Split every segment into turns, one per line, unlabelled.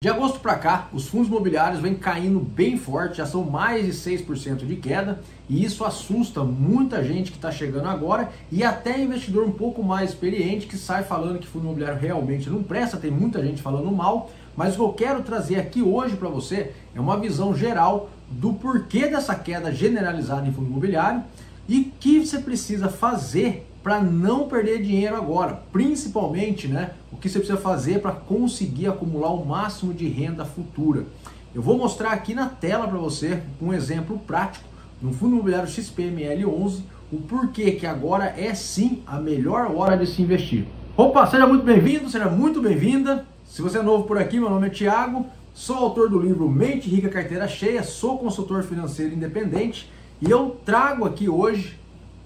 De agosto para cá, os fundos imobiliários vêm caindo bem forte, já são mais de 6% de queda, e isso assusta muita gente que está chegando agora e até investidor um pouco mais experiente que sai falando que fundo imobiliário realmente não presta, tem muita gente falando mal, mas o que eu quero trazer aqui hoje para você é uma visão geral do porquê dessa queda generalizada em fundo imobiliário e o que você precisa fazer para não perder dinheiro agora, principalmente, o que você precisa fazer para conseguir acumular o máximo de renda futura. Eu vou mostrar aqui na tela para você um exemplo prático no fundo imobiliário XPML11, o porquê que agora é sim a melhor hora de se investir. Opa, seja muito bem-vindo, seja muito bem-vinda. Se você é novo por aqui, meu nome é Thiago, sou autor do livro Mente Rica, Carteira Cheia, sou consultor financeiro independente e eu trago aqui hoje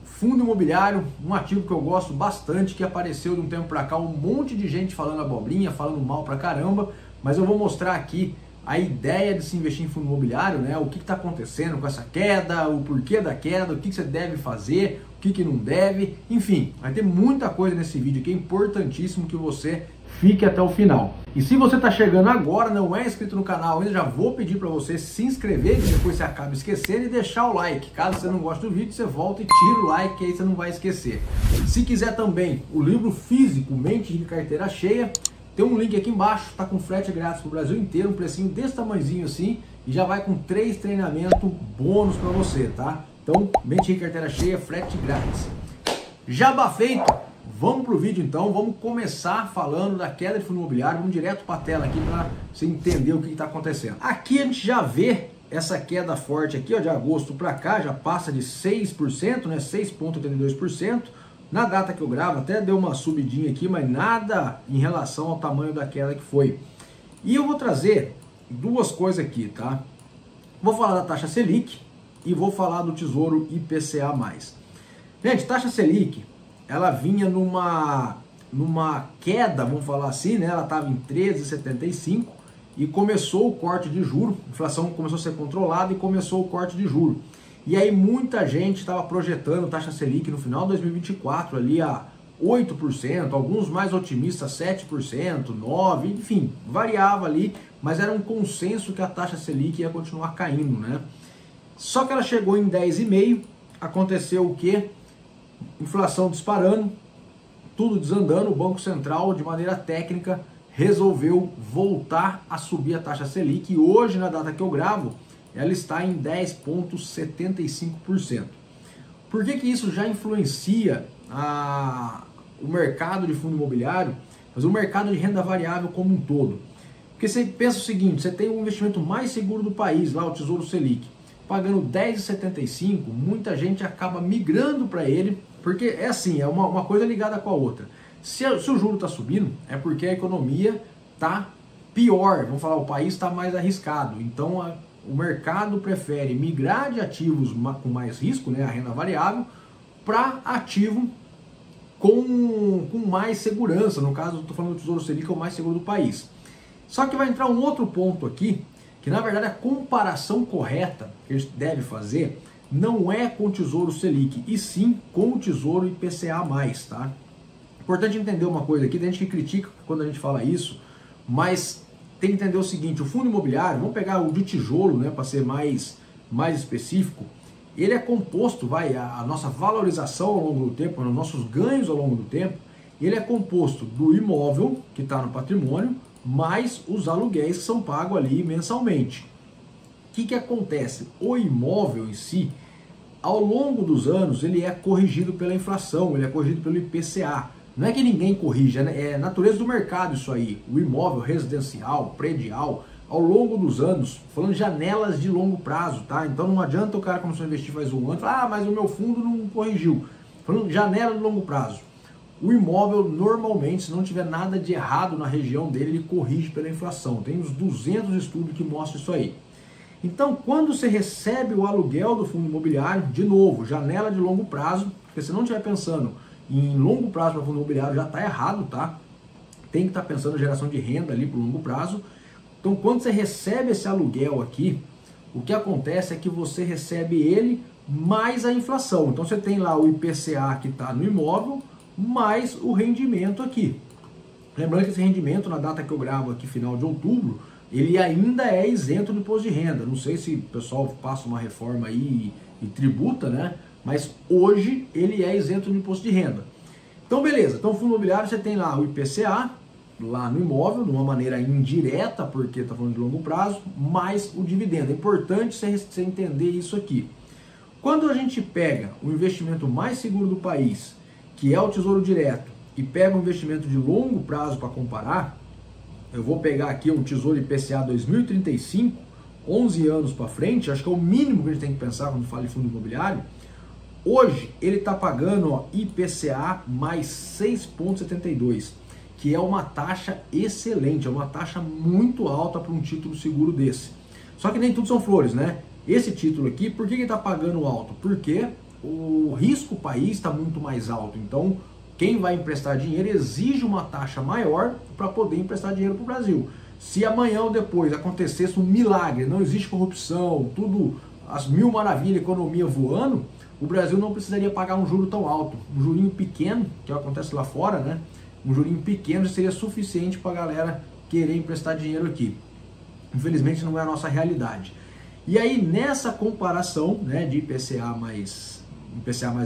fundo imobiliário, um ativo que eu gosto bastante, que apareceu de um tempo para cá, um monte de gente falando abobrinha, falando mal pra caramba, mas eu vou mostrar aqui a ideia de se investir em fundo imobiliário, o que está acontecendo com essa queda, o porquê da queda, o que você deve fazer, o que não deve, enfim, vai ter muita coisa nesse vídeo que é importantíssimo que você fique até o final. E se você está chegando agora, não é inscrito no canal ainda, já vou pedir para você se inscrever, que depois você acaba esquecendo, e deixar o like. Caso você não goste do vídeo, você volta e tira o like, que aí você não vai esquecer. Se quiser também o livro físico, Mente Rica, Carteira Cheia, tem um link aqui embaixo, está com frete grátis para o Brasil inteiro, um precinho desse tamanhozinho assim, e já vai com 3 treinamentos bônus para você, tá? Então, Mente Rica, Carteira Cheia, frete grátis. Jabá feito! Vamos para o vídeo então, vamos começar falando da queda de fundo imobiliário, vamos direto para a tela aqui para você entender o que está acontecendo. Aqui a gente já vê essa queda forte aqui, de agosto para cá, já passa de 6%, 6,82%. Na data que eu gravo até deu uma subidinha aqui, mas nada em relação ao tamanho da queda que foi. E eu vou trazer duas coisas aqui, tá? Vou falar da taxa Selic e vou falar do Tesouro IPCA+. Gente, taxa Selic, ela vinha numa queda, vamos falar assim, ela estava em 13,75 e começou o corte de juros, a inflação começou a ser controlada e começou o corte de juros. E aí muita gente estava projetando taxa Selic no final de 2024 ali a 8%, alguns mais otimistas 7%, 9%, enfim, variava ali, mas era um consenso que a taxa Selic ia continuar caindo, Só que ela chegou em 10,5%, aconteceu o quê? Inflação disparando, tudo desandando, o Banco Central, de maneira técnica, resolveu voltar a subir a taxa Selic e hoje, na data que eu gravo, ela está em 10,75%. Por que isso já influencia o mercado de fundo imobiliário, mas o mercado de renda variável como um todo? Porque você pensa o seguinte, você tem o investimento mais seguro do país, lá o Tesouro Selic, pagando 10,75%, muita gente acaba migrando para ele, porque é assim, é uma coisa ligada com a outra. Se o juro está subindo, é porque a economia está pior, vamos falar, o país está mais arriscado, então o mercado prefere migrar de ativos com mais risco, a renda variável, para ativo com mais segurança, no caso, estou falando do Tesouro Selic, que é o mais seguro do país. Só que vai entrar um outro ponto aqui, que na verdade a comparação correta que a gente deve fazer não é com o Tesouro Selic, e sim com o Tesouro IPCA+, tá? Importante entender uma coisa aqui, tem gente que critica quando a gente fala isso, mas tem que entender o seguinte, o fundo imobiliário, vamos pegar o de tijolo, para ser mais específico, ele é composto, a nossa valorização ao longo do tempo, os nossos ganhos ao longo do tempo, ele é composto do imóvel que está no patrimônio, mais os aluguéis que são pagos ali mensalmente. O que acontece? O imóvel em si, ao longo dos anos, ele é corrigido pela inflação, ele é corrigido pelo IPCA. Não é que ninguém corrige, é natureza do mercado isso aí. O imóvel residencial, predial, ao longo dos anos, falando de janelas de longo prazo, tá? Então não adianta o cara começar a investir faz um ano e falar, mas o meu fundo não corrigiu. Falando de janela de longo prazo. O imóvel, normalmente, se não tiver nada de errado na região dele, ele corrige pela inflação. Tem uns 200 estudos que mostram isso aí. Então, quando você recebe o aluguel do fundo imobiliário, de novo, janela de longo prazo, porque se não estiver pensando em longo prazo para fundo imobiliário, já está errado, tá? Tem que estar pensando em geração de renda ali para o longo prazo. Então, quando você recebe esse aluguel aqui, o que acontece é que você recebe ele mais a inflação. Então, você tem lá o IPCA que está no imóvel, mais o rendimento aqui. Lembrando que esse rendimento, na data que eu gravo aqui, final de outubro, ele ainda é isento do imposto de renda. Não sei se o pessoal passa uma reforma aí e tributa, né? Mas hoje ele é isento do imposto de renda. Então beleza, então o fundo imobiliário você tem lá o IPCA, lá no imóvel, de uma maneira indireta, porque está falando de longo prazo, mais o dividendo. É importante você entender isso aqui. Quando a gente pega o investimento mais seguro do país, que é o Tesouro Direto, e pega um investimento de longo prazo para comparar, eu vou pegar aqui um Tesouro IPCA 2035, 11 anos para frente, acho que é o mínimo que a gente tem que pensar quando fala de fundo imobiliário. Hoje ele está pagando, ó, IPCA mais 6,72, que é uma taxa excelente, é uma taxa muito alta para um título seguro desse. Só que nem tudo são flores, né? Esse título aqui, por que ele está pagando alto? Porque o risco país está muito mais alto. Então, quem vai emprestar dinheiro exige uma taxa maior para poder emprestar dinheiro para o Brasil. Se amanhã ou depois acontecesse um milagre, não existe corrupção, tudo, as mil maravilhas, economia voando, o Brasil não precisaria pagar um juro tão alto. Um jurinho pequeno, que acontece lá fora, né? Um jurinho pequeno seria suficiente para a galera querer emprestar dinheiro aqui. Infelizmente não é a nossa realidade. E aí nessa comparação, né, de IPCA mais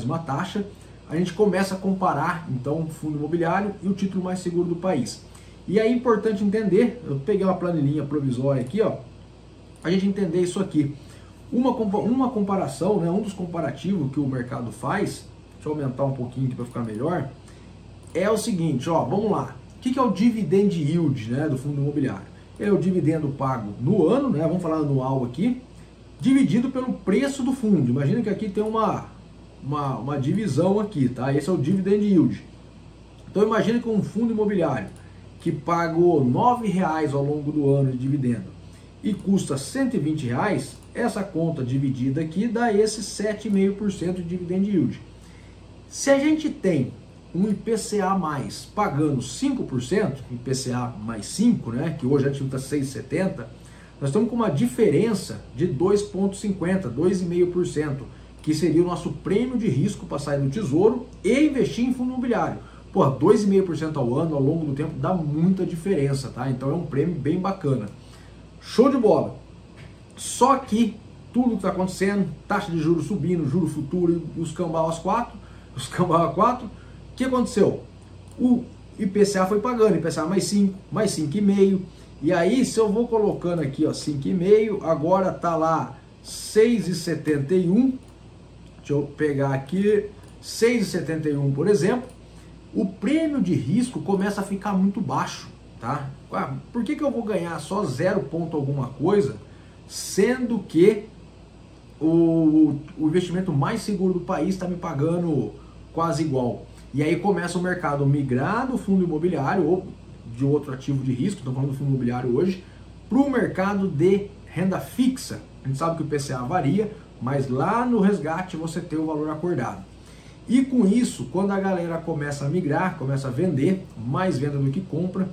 uma taxa, a gente começa a comparar então o fundo imobiliário e o título mais seguro do país. E aí é importante entender, eu peguei uma planilhinha provisória aqui, ó, a gente entender isso aqui. Uma comparação, né, um dos comparativos que o mercado faz, deixa eu aumentar um pouquinho aqui para ficar melhor, é o seguinte, ó, vamos lá. O que é o dividend yield, né, do fundo imobiliário? É o dividendo pago no ano, né, vamos falar anual aqui, dividido pelo preço do fundo. Imagina que aqui tem uma divisão aqui, tá? Esse é o dividend yield. Então imagina que um fundo imobiliário que pagou R$ 9,00 ao longo do ano de dividendo e custa R$ 120,00, essa conta dividida aqui dá esse 7,5% de dividend yield. Se a gente tem um IPCA mais pagando 5%, IPCA mais 5%, né, que hoje a gente está 6,70%, nós estamos com uma diferença de 2,50%, 2,5%, que seria o nosso prêmio de risco para sair do tesouro e investir em fundo imobiliário. Pô, 2,5% ao ano, ao longo do tempo, dá muita diferença, tá? Então é um prêmio bem bacana. Show de bola! Só que tudo que está acontecendo, taxa de juros subindo, juro futuro e os cambau a 4, o que aconteceu? O IPCA foi pagando, IPCA mais 5, mais 5,5, e aí se eu vou colocando aqui, ó, 5,5, agora tá lá 6,71, deixa eu pegar aqui, 6,71 por exemplo, o prêmio de risco começa a ficar muito baixo, tá? Por que eu vou ganhar só 0 ponto alguma coisa, sendo que o investimento mais seguro do país está me pagando quase igual? E aí começa o mercado a migrar do fundo imobiliário ou de outro ativo de risco, estou falando do fundo imobiliário hoje, para o mercado de renda fixa. A gente sabe que o IPCA varia, mas lá no resgate você tem o valor acordado. E com isso, quando a galera começa a migrar, começa a vender, mais venda do que compra,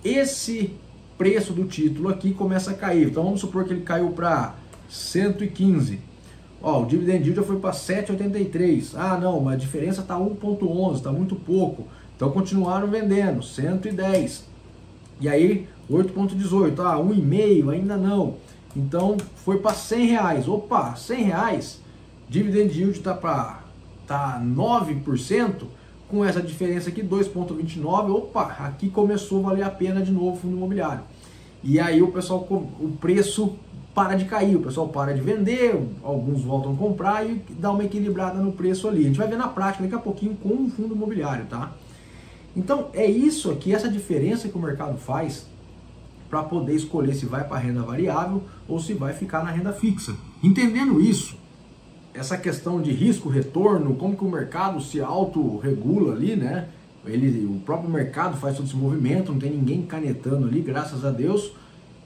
esse preço do título aqui começa a cair. Então vamos supor que ele caiu para 115. Ó, o dividend yield já foi para 7,83. Ah, não, mas a diferença está 1,11, está muito pouco. Então continuaram vendendo, 110. E aí 8,18. Ah, 1,5, ainda não. Então foi para R$100. Opa, R$100. Dividend yield está para 9%. Com essa diferença aqui, 2,29. Opa, aqui começou a valer a pena de novo o fundo imobiliário. E aí o pessoal, o preço para de cair, o pessoal para de vender, alguns voltam a comprar e dá uma equilibrada no preço ali. A gente vai ver na prática daqui a pouquinho com o fundo imobiliário, tá? Então é isso aqui, essa diferença que o mercado faz para poder escolher se vai para a renda variável ou se vai ficar na renda fixa. Entendendo isso, essa questão de risco-retorno, como que o mercado se autorregula ali, né? O próprio mercado faz todo esse movimento, não tem ninguém canetando ali, graças a Deus.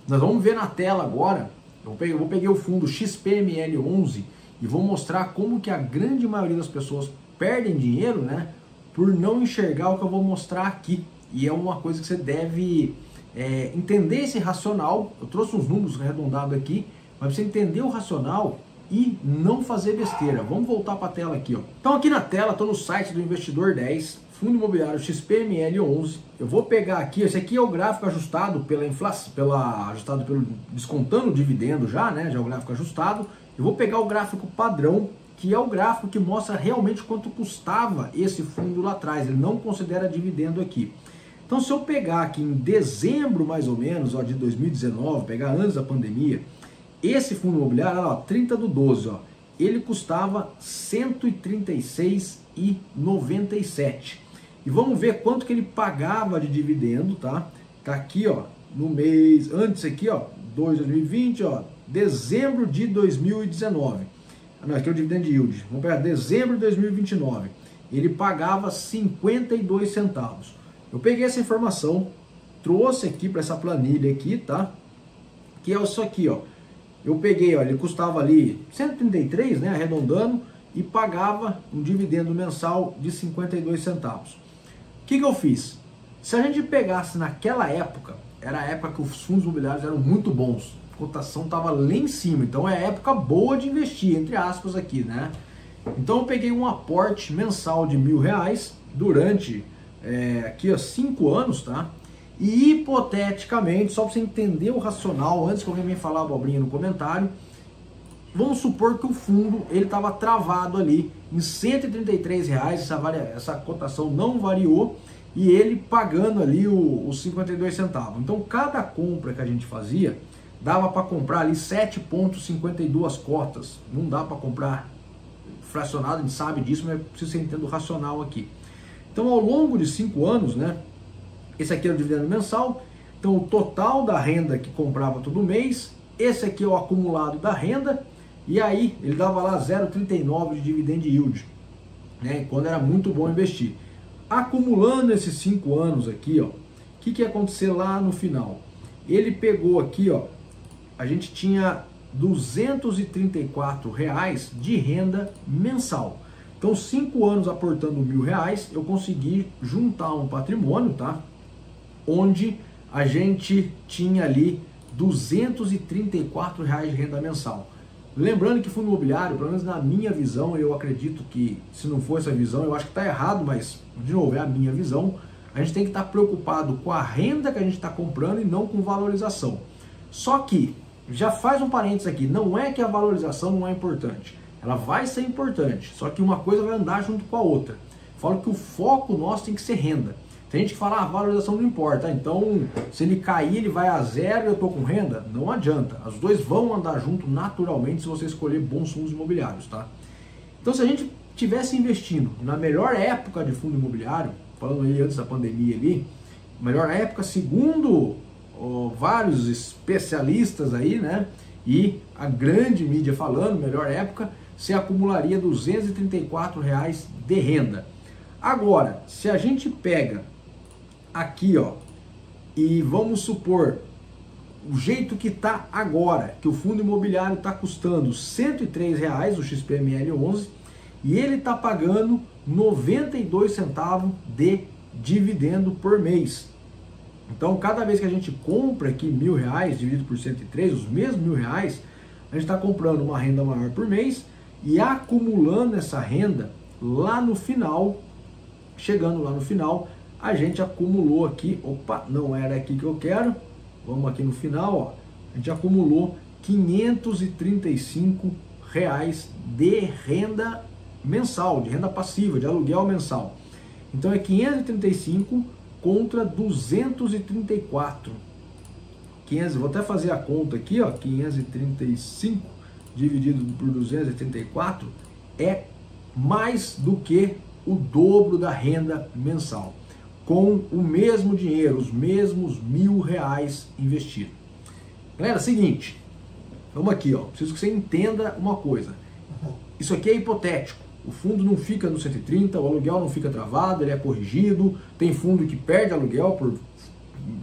Nós vamos ver na tela agora. Eu vou pegar o fundo XPML11 e vou mostrar como que a grande maioria das pessoas perdem dinheiro, né, por não enxergar o que eu vou mostrar aqui. E é uma coisa que você deve entender esse racional. Eu trouxe uns números arredondados aqui, mas você entender o racional, e não fazer besteira. Vamos voltar para a tela aqui, ó. Então aqui na tela, estou no site do Investidor 10, Fundo Imobiliário XPML11. Eu vou pegar aqui, esse aqui é o gráfico ajustado pela inflação, pelo descontando o dividendo já, né? Já é o gráfico ajustado. Eu vou pegar o gráfico padrão, que é o gráfico que mostra realmente quanto custava esse fundo lá atrás. Ele não considera dividendo aqui. Então, se eu pegar aqui em dezembro, mais ou menos, ó, de 2019, pegar antes da pandemia, esse fundo imobiliário, ó, 30/12, ó, ele custava R$ 136,97. E vamos ver quanto que ele pagava de dividendo, tá? Tá aqui, ó, no mês, antes aqui, ó, 2020, ó, dezembro de 2019. Não, aqui é o dividend yield. Vamos pegar dezembro de 2029. Ele pagava 52 centavos. Eu peguei essa informação, trouxe aqui para essa planilha aqui, tá? Que é isso aqui, ó. Eu peguei, ó, ele custava ali 133, né, arredondando, e pagava um dividendo mensal de 52 centavos. O que eu fiz? Se a gente pegasse naquela época, era a época que os fundos imobiliários eram muito bons, a cotação estava lá em cima, então é época boa de investir, entre aspas aqui, né? Então eu peguei um aporte mensal de R$1.000 durante aqui, ó, 5 anos, tá? E hipoteticamente, só para você entender o racional, antes que alguém venha falar abobrinha no comentário, vamos supor que o fundo ele estava travado ali em R$133, essa cotação não variou, e ele pagando ali os 52 centavos. Então cada compra que a gente fazia, dava para comprar ali 7,52 cotas. Não dá para comprar fracionado, a gente sabe disso, mas preciso que você entenda o racional aqui. Então ao longo de 5 anos, né, esse aqui é o dividendo mensal, então o total da renda que comprava todo mês, esse aqui é o acumulado da renda, e aí ele dava lá 0,39 de dividend yield, né, quando era muito bom investir. Acumulando esses 5 anos aqui, ó, o que ia acontecer lá no final? Ele pegou aqui, ó, a gente tinha R$234 de renda mensal. Então 5 anos aportando R$1.000, eu consegui juntar um patrimônio, tá? Onde a gente tinha ali R$234 de renda mensal. Lembrando que fundo imobiliário, pelo menos na minha visão, eu acredito que, se não for essa visão, eu acho que está errado, mas, de novo, é a minha visão, a gente tem que estar preocupado com a renda que a gente está comprando e não com valorização. Só que, já faz um parênteses aqui, não é que a valorização não é importante, ela vai ser importante, só que uma coisa vai andar junto com a outra. Falo que o foco nosso tem que ser renda. Tem gente que fala, a valorização não importa, então se ele cair ele vai a zero e eu estou com renda? Não adianta, os dois vão andar junto naturalmente se você escolher bons fundos imobiliários, tá? Então se a gente tivesse investindo na melhor época de fundo imobiliário, falando aí antes da pandemia ali, melhor época segundo vários especialistas aí, né, e a grande mídia falando, melhor época, você acumularia R$234 de renda. Agora, se a gente pega aqui, ó, e vamos supor o jeito que está agora, que o fundo imobiliário está custando R$103 o XPML11 e ele está pagando 92 centavos de dividendo por mês. Então cada vez que a gente compra aqui R$1.000 dividido por 103, os mesmos R$1.000, a gente está comprando uma renda maior por mês e acumulando essa renda lá no final, chegando lá no final, a gente acumulou aqui, opa, não era aqui que eu quero, vamos aqui no final, ó, a gente acumulou R$535 de renda mensal, de renda passiva, de aluguel mensal. Então é 535 contra 234. 500, vou até fazer a conta aqui, ó, 535 dividido por 234 é mais do que o dobro da renda mensal, com o mesmo dinheiro, os mesmos R$1.000 investidos. Galera, seguinte, vamos aqui, ó, preciso que você entenda uma coisa. Isso aqui é hipotético. O fundo não fica no 130, o aluguel não fica travado, ele é corrigido. Tem fundo que perde aluguel por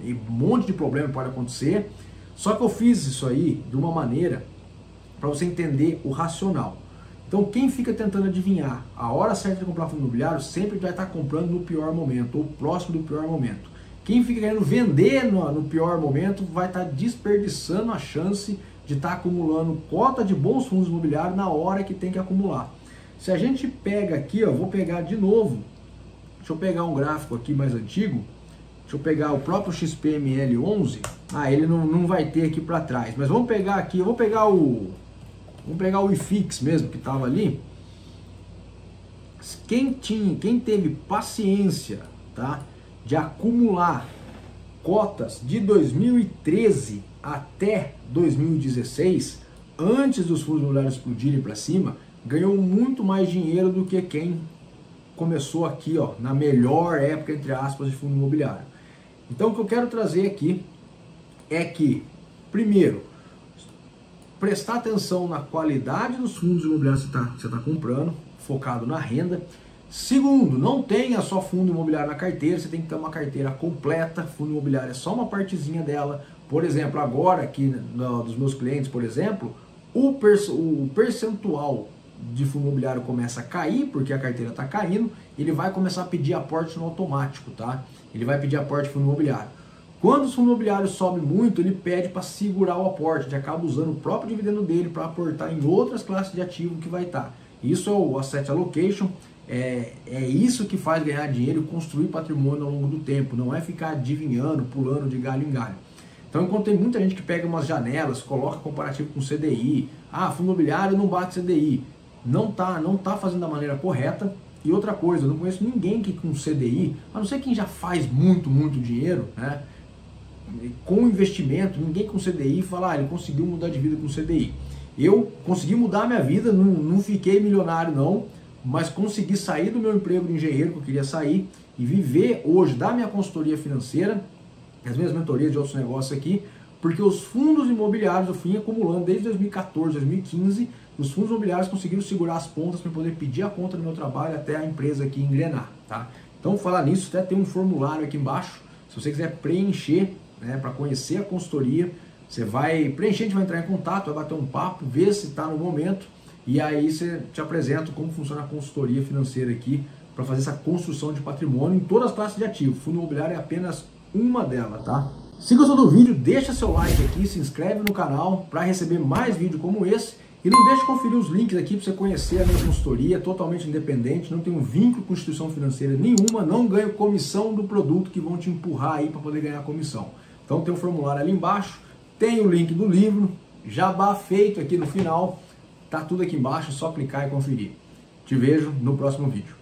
um monte de problema que pode acontecer. Só que eu fiz isso aí de uma maneira para você entender o racional. Então quem fica tentando adivinhar a hora certa de comprar fundo imobiliário sempre vai estar comprando no pior momento ou próximo do pior momento. Quem fica querendo vender no pior momento vai estar desperdiçando a chance de estar acumulando cota de bons fundos imobiliários na hora que tem que acumular. Se a gente pega aqui, ó, vou pegar de novo, deixa eu pegar um gráfico aqui mais antigo, deixa eu pegar o próprio XPML11, ele não vai ter aqui para trás, mas vamos pegar aqui, eu vou pegar o IFIX mesmo que estava ali. Quem teve paciência, tá, de acumular cotas de 2013 até 2016, antes dos fundos imobiliários explodirem para cima, ganhou muito mais dinheiro do que quem começou aqui, ó, na melhor época, entre aspas, de fundo imobiliário. Então o que eu quero trazer aqui é que, primeiro, prestar atenção na qualidade dos fundos imobiliários que você está comprando, focado na renda. Segundo, não tenha só fundo imobiliário na carteira, você tem que ter uma carteira completa. Fundo imobiliário é só uma partezinha dela. Por exemplo, agora aqui dos meus clientes, por exemplo, o percentual de fundo imobiliário começa a cair, porque a carteira está caindo, ele vai começar a pedir aporte no automático, tá? Ele vai pedir aporte de fundo imobiliário. Quando o fundo imobiliário sobe muito, ele pede para segurar o aporte, ele acaba usando o próprio dividendo dele para aportar em outras classes de ativo que vai estar. Isso é o Asset Allocation, é isso que faz ganhar dinheiro e construir patrimônio ao longo do tempo, não é ficar adivinhando, pulando de galho em galho. Então, enquanto tem muita gente que pega umas janelas, coloca comparativo com CDI, fundo imobiliário não bate CDI, não tá fazendo da maneira correta. E outra coisa, eu não conheço ninguém que com CDI, a não ser quem já faz muito dinheiro, né, com investimento, ninguém com CDI fala, ele conseguiu mudar de vida com CDI. Eu consegui mudar a minha vida, não fiquei milionário não, mas consegui sair do meu emprego de engenheiro que eu queria sair e viver hoje da minha consultoria financeira, as minhas mentorias de outros negócios aqui, porque os fundos imobiliários eu fui acumulando desde 2014, 2015, os fundos imobiliários conseguiram segurar as pontas para poder pedir a conta do meu trabalho até a empresa aqui engrenar, tá? Então, falar nisso, até tem um formulário aqui embaixo, se você quiser preencher, né, para conhecer a consultoria, você vai preencher, a gente vai entrar em contato, vai bater um papo, ver se está no momento, e aí você te apresenta como funciona a consultoria financeira aqui, para fazer essa construção de patrimônio em todas as classes de ativos. Fundo imobiliário é apenas uma delas, tá? Se gostou do vídeo, deixa seu like aqui, se inscreve no canal para receber mais vídeos como esse, e não deixe de conferir os links aqui para você conhecer a minha consultoria, totalmente independente, não tem um vínculo com instituição financeira nenhuma, não ganho comissão do produto que vão te empurrar aí para poder ganhar comissão. Então tem um formulário ali embaixo, tem o link do livro, jabá feito aqui no final, tá tudo aqui embaixo, é só clicar e conferir. Te vejo no próximo vídeo.